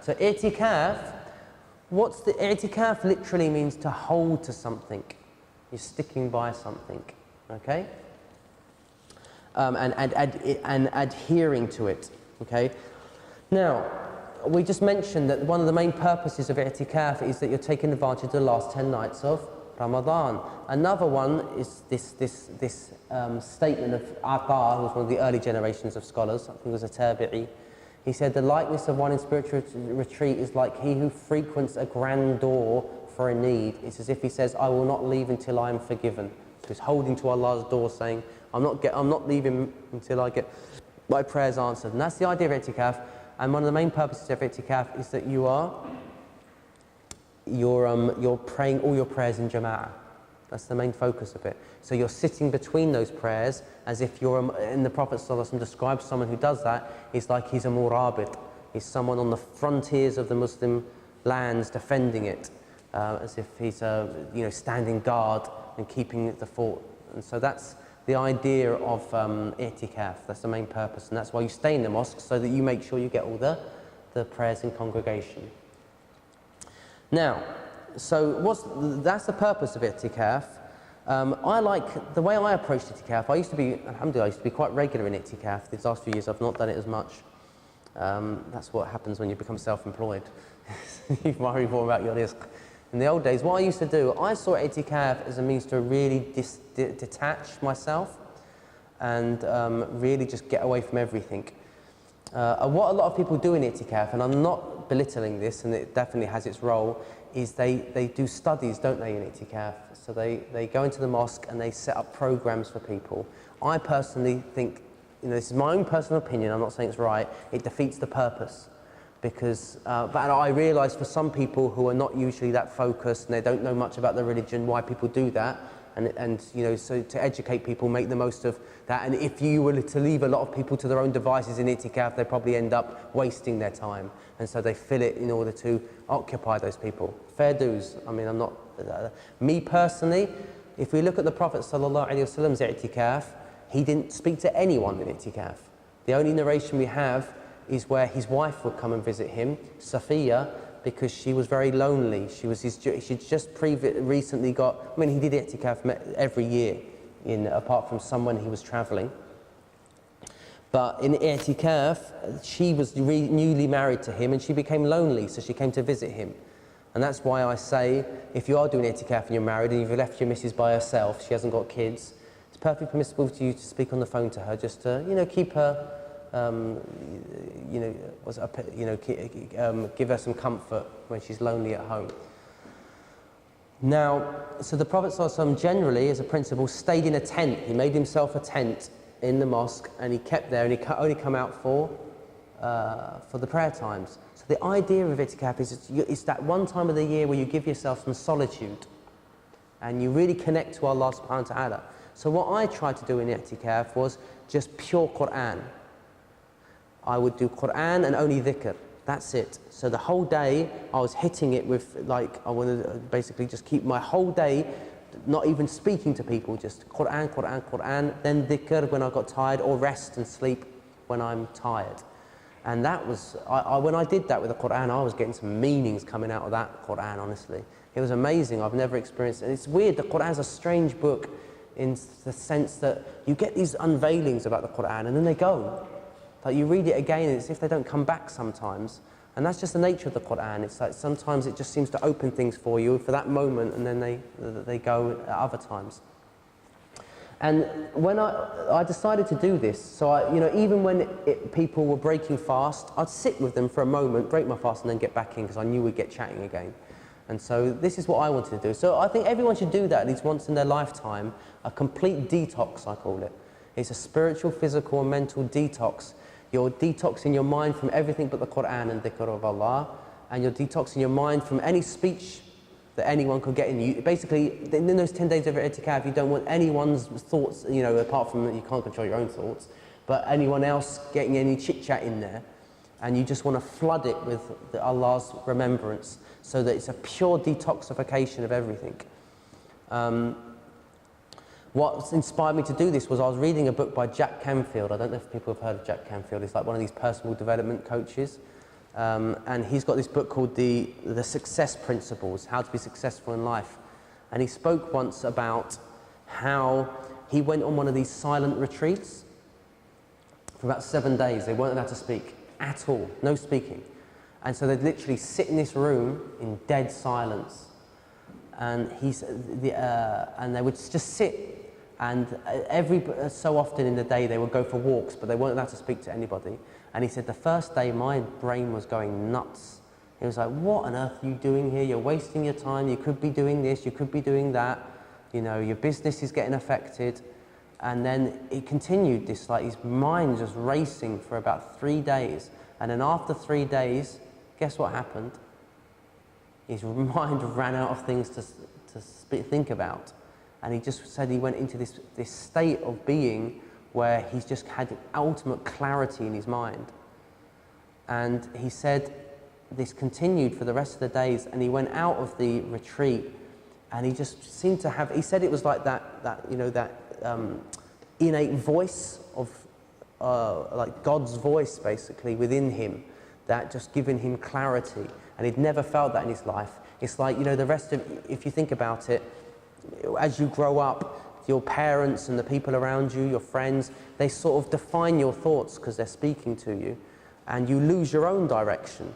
So i'tikaf, what's the i'tikaf literally means to hold to something. You're sticking by something, okay? And adhering to it, okay? Now, we just mentioned that one of the main purposes of i'tikaf is that you're taking advantage of the last 10 nights of Ramadan. Another one is this statement of Ata, who was one of the early generations of scholars, I think it was a tabi'i. He said, the likeness of one in spiritual retreat is like he who frequents a grand door for a need. It's as if he says, I will not leave until I am forgiven. So he's holding to Allah's door saying, I'm not leaving until I get my prayers answered. And that's the idea of i'tikaf. And one of the main purposes of i'tikaf is that you're praying all your prayers in jama'ah. That's the main focus of it. So you're sitting between those prayers as if you're, and the Prophet ﷺ describes someone who does that, it's like he's a murabit. He's someone on the frontiers of the Muslim lands defending it, as if he's standing guard and keeping the fort. And so that's the idea of i'tikaf. That's the main purpose, and that's why you stay in the mosque, so that you make sure you get all the prayers in congregation. Now, so that's the purpose of i'tikaf. I like the way I approached i'tikaf. Alhamdulillah, I used to be quite regular in i'tikaf. These last few years I've not done it as much. That's what happens when you become self-employed. You worry more about your rizq. In the old days, what I used to do, I saw i'tikaf as a means to really detach myself and really just get away from everything. What a lot of people do in i'tikaf, and I'm not belittling this, and it definitely has its role, is they do studies, don't they, in i'tikaf? So they go into the mosque and they set up programs for people. I personally think, this is my own personal opinion, I'm not saying it's right, it defeats the purpose. Because, but I realise for some people who are not usually that focused and they don't know much about the religion, why people do that. And so to educate people, make the most of that. And if you were to leave a lot of people to their own devices in i'tikaf, they probably end up wasting their time. And so they fill it in order to occupy those people. Fair dues. I mean, I'm not... me personally, if we look at the Prophet ﷺ's i'tikaf, he didn't speak to anyone in i'tikaf. The only narration we have is where his wife would come and visit him, Safiya, because she was very lonely. She'd just recently got, he did i'tikaf every year, apart from some when he was traveling. But in i'tikaf, she was newly married to him and she became lonely, so she came to visit him. And that's why I say, if you are doing i'tikaf and you're married and you've left your missus by herself, she hasn't got kids, it's perfectly permissible to you to speak on the phone to her, just to, keep her, give her some comfort when she's lonely at home. Now, so the Prophet ﷺ generally, as a principle, stayed in a tent. He made himself a tent in the mosque, and he kept there, and he only come out for the prayer times. So the idea of i'tikaf is it's that one time of the year where you give yourself some solitude, and you really connect to Allah subhanahu wa ta'ala. So what I tried to do in i'tikaf was just pure Qur'an. I would do Qur'an and only dhikr. That's it. So the whole day I was hitting it with, I wanted to basically just keep my whole day not even speaking to people, just Qur'an, Qur'an, Qur'an, then dhikr when I got tired, or rest and sleep when I'm tired. And that was, when I did that with the Qur'an, I was getting some meanings coming out of that Qur'an, honestly. It was amazing. I've never experienced it. And it's weird, the Qur'an's a strange book in the sense that you get these unveilings about the Qur'an and then they go. Like you read it again and it's as if they don't come back sometimes. And that's just the nature of the Qur'an. It's like sometimes it just seems to open things for you for that moment and then they go at other times. And when I decided to do this, so even when people were breaking fast, I'd sit with them for a moment, break my fast and then get back in because I knew we'd get chatting again. And so this is what I wanted to do. So I think everyone should do that at least once in their lifetime, a complete detox, I call it. It's a spiritual, physical and mental detox. You're detoxing your mind from everything but the Qur'an and dhikr of Allah, and you're detoxing your mind from any speech that anyone could get in you. Basically, in those 10 days of i'tikaf, you don't want anyone's thoughts, apart from that you can't control your own thoughts, but anyone else getting any chit-chat in there. And you just want to flood it with Allah's remembrance so that it's a pure detoxification of everything. What inspired me to do this was I was reading a book by Jack Canfield. I don't know if people have heard of Jack Canfield. He's like one of these personal development coaches. And he's got this book called the Success Principles, How to Be Successful in Life. And he spoke once about how he went on one of these silent retreats for about 7 days. They weren't allowed to speak at all, no speaking. And so they'd literally sit in this room in dead silence. And and they would just sit, and every so often in the day they would go for walks, but they weren't allowed to speak to anybody. And he said, the first day my brain was going nuts. He was like, what on earth are you doing here? You're wasting your time. You could be doing this, you could be doing that. You know, your business is getting affected. And then it continued this, like his mind just racing for about 3 days. And then after 3 days, guess what happened? His mind ran out of things to think about. And he just said he went into this state of being where he's just had ultimate clarity in his mind. And he said this continued for the rest of the days, and he went out of the retreat and he just seemed to have, he said it was like that innate voice of, like God's voice basically within him, that just given him clarity. And he'd never felt that in his life. It's like, you know, the rest of, if you think about it, as you grow up, your parents and the people around you, your friends, they sort of define your thoughts because they're speaking to you, and you lose your own direction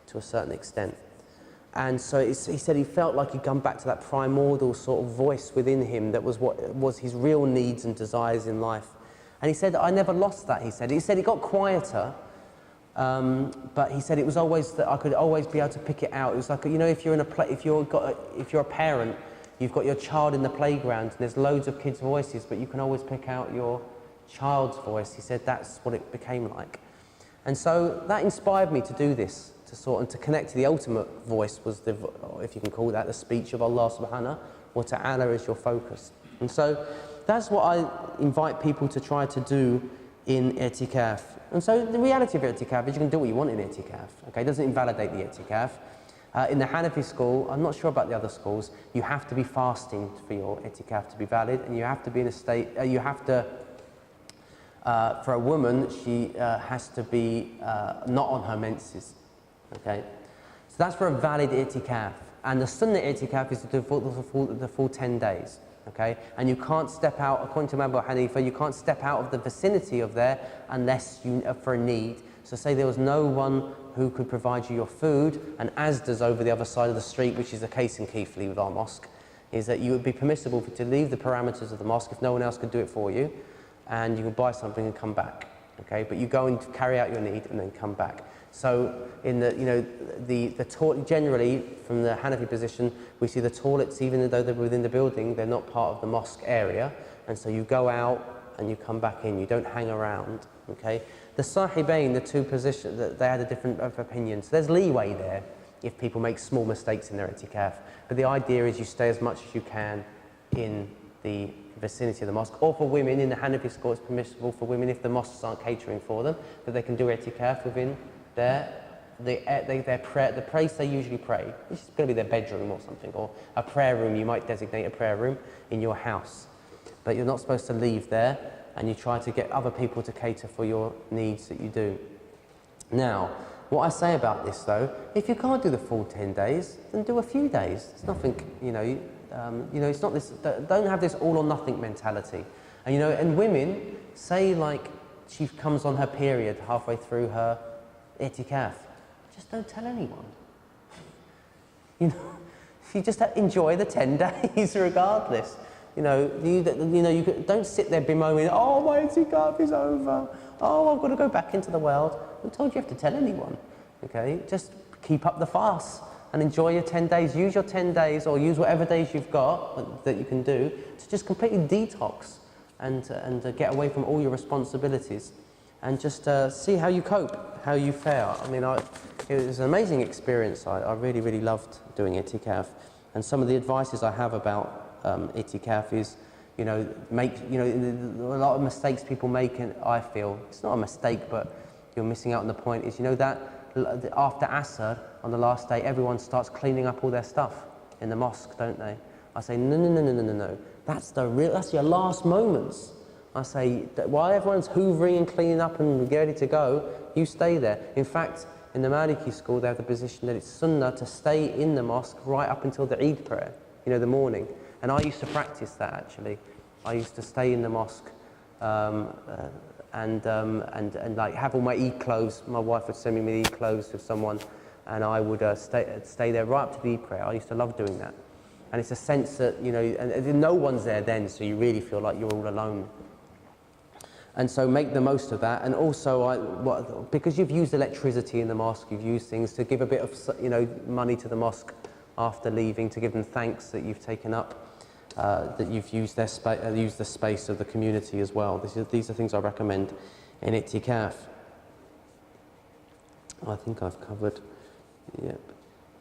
to a certain extent. And so he said he felt like he'd come back to that primordial sort of voice within him that was what was his real needs and desires in life. And he said, I never lost that, he said. He said it got quieter, but he said it was always that I could always be able to pick it out. It was like, you know, if you're a parent, you've got your child in the playground and there's loads of kids' voices, but you can always pick out your child's voice. He said that's what it became like. And so that inspired me to do this, and to connect to the ultimate voice was the, if you can call that, the speech of Allah subhanahu wa ta'ala is your focus. And so that's what I invite people to try to do in i'tikaf. And so the reality of i'tikaf is you can do what you want in i'tikaf. Okay, it doesn't invalidate the i'tikaf. In the Hanafi school, I'm not sure about the other schools, you have to be fasting for your i'tikaf to be valid, and you have to be in a state, for a woman, she has to be not on her menses, okay? So that's for a valid i'tikaf. And the sunnah i'tikaf is to do the full 10 days, okay? And you can't step out, according to Abu Hanifa, you can't step out of the vicinity of there unless you, for a need. So say there was no one who could provide you your food, and Asda's over the other side of the street, which is the case in Keighley with our mosque, is that you would be permissible to leave the parameters of the mosque if no one else could do it for you, and you can buy something and come back, okay? But you go and carry out your need and then come back. So in the, you know, the toilet, generally from the Hanafi position, we see the toilets, even though they're within the building, they're not part of the mosque area, and so you go out and you come back in, you don't hang around, okay? The Sahibain, the two positions, they had a different opinion. So there's leeway there if people make small mistakes in their i'tikaf. But the idea is you stay as much as you can in the vicinity of the mosque. Or for women, in the Hanafi school, it's permissible for women, if the mosques aren't catering for them, that they can do i'tikaf within the place they usually pray, which is going to be their bedroom or something, or a prayer room. You might designate a prayer room in your house. But you're not supposed to leave there, and you try to get other people to cater for your needs that you do. Now, what I say about this though, if you can't do the full 10 days, then do a few days. It's nothing, you know, it's not this, don't have this all or nothing mentality. And you know, and women, say like she comes on her period halfway through her i'tikaf, just don't tell anyone. You know, you just enjoy the 10 days regardless. You know, you don't sit there bemoaning, oh, my i'tikaf is over. Oh, I've got to go back into the world. I'm told you have to tell anyone, okay? Just keep up the fast and enjoy your 10 days. Use your 10 days or use whatever days you've got that you can do to just completely detox and get away from all your responsibilities and just see how you cope, how you fare. I mean, it was an amazing experience. I really, really loved doing i'tikaf. And some of the advices I have about i'tikaf is, you know, a lot of mistakes people make, and I feel it's not a mistake, but you're missing out on the point, is, you know, that after Asr, on the last day, everyone starts cleaning up all their stuff in the mosque, don't they? I say, no. That's your last moments. I say, while everyone's hoovering and cleaning up and ready to go, you stay there. In fact, in the Maliki school, they have the position that it's sunnah to stay in the mosque right up until the Eid prayer, you know, the morning. And I used to practice that actually. I used to stay in the mosque and like have all my Eid clothes. My wife would send me the Eid clothes with someone, and I would stay there right up to the Eid prayer. I used to love doing that. And it's a sense that, you know, and no one's there then, so you really feel like you're all alone. And so make the most of that. And also, because you've used electricity in the mosque, you've used things to give a bit of, you know, money to the mosque after leaving, to give them thanks that you've taken up, that you've used the space of the community as well. These are things I recommend in i'tikaf. I think I've covered, yep.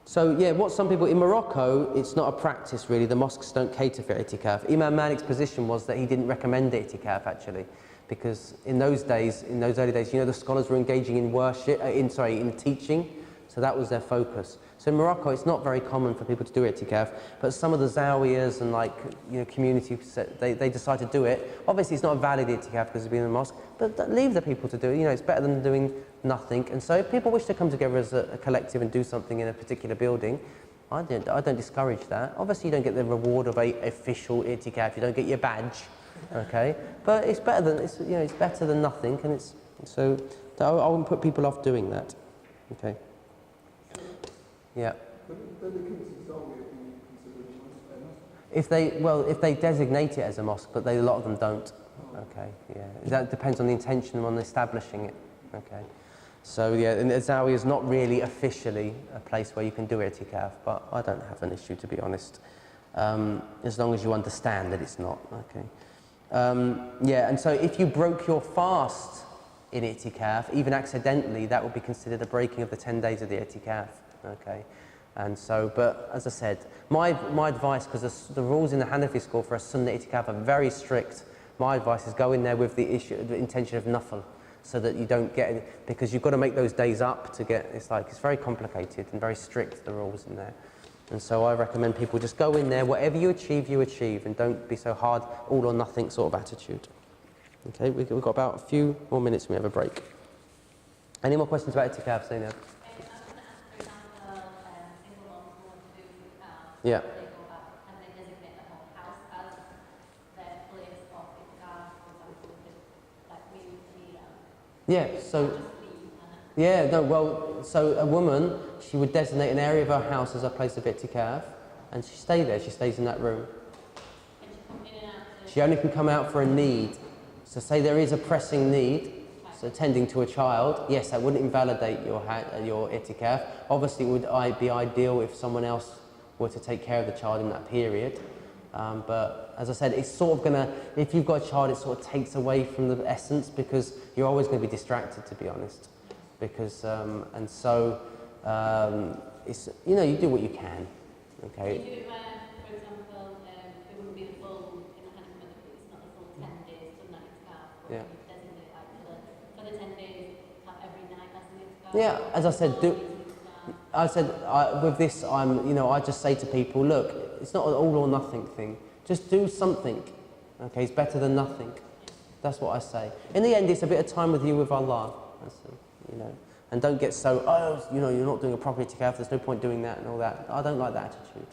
So yeah, what some people, in Morocco, it's not a practice really, the mosques don't cater for i'tikaf. Imam Malik's position was that he didn't recommend i'tikaf actually, because in those days, in those early days, you know, the scholars were engaging in worship, in teaching, so that was their focus. So in Morocco, it's not very common for people to do i'tikaf, but some of the zawiyas and like, you know, community, they decide to do it. Obviously, it's not a valid i'tikaf because it's been in the mosque, but leave the people to do it. You know, it's better than doing nothing. And so if people wish to come together as a collective and do something in a particular building, I don't discourage that. Obviously, you don't get the reward of an official i'tikaf. You don't get your badge, okay? But it's better than it's better than nothing, and I wouldn't put people off doing that, okay? Yeah. If they designate it as a mosque, but a lot of them don't. Okay, yeah. That depends on the intention on establishing it. Okay. So yeah, and the Zawiya is not really officially a place where you can do i'tikaf, but I don't have an issue, to be honest, as long as you understand that it's not. Okay. Yeah, and so if you broke your fast in i'tikaf, even accidentally, that would be considered a breaking of the 10 days of the i'tikaf. Okay, and so, but as I said, my advice, because the rules in the Hanafi school for a Sunnah i'tikaf are very strict. My advice is go in there with the intention of nafl, so that you don't get, because you've got to make those days up to get. It's very complicated and very strict, the rules in there. And so I recommend people just go in there, whatever you achieve, and don't be so hard, all or nothing sort of attitude. Okay, we've got about a few more minutes and we have a break. Any more questions about i'tikaf, Zainab? Yeah. Yeah, so, yeah, no, well, so a woman, she would designate an area of her house as a place of i'tikaf, and she stays there, she stays in that room. She only can come out for a need. So say there is a pressing need, so tending to a child, yes, that wouldn't invalidate your i'tikaf. Obviously, it would be ideal if someone else were to take care of the child in that period. But as I said, it's sort of gonna, if you've got a child, it sort of takes away from the essence, because you're always going to be distracted, to be honest. Because, and so, it's, you know, you do what you can, okay? Do you do it where, for example, it wouldn't be the full, in the Hanafi method, it's not the full 10 days, Sunnah i'tikaf, but Yeah. you designate like for the 10 days, have every night as an i'tikaf? Yeah, as I said, with this, I just say to people, look, it's not an all or nothing thing. Just do something. Okay, it's better than nothing. That's what I say. In the end, it's a bit of time with you, with Allah. And don't get so, you're not doing a proper i'tikaf, there's no point doing that and all that. I don't like that attitude.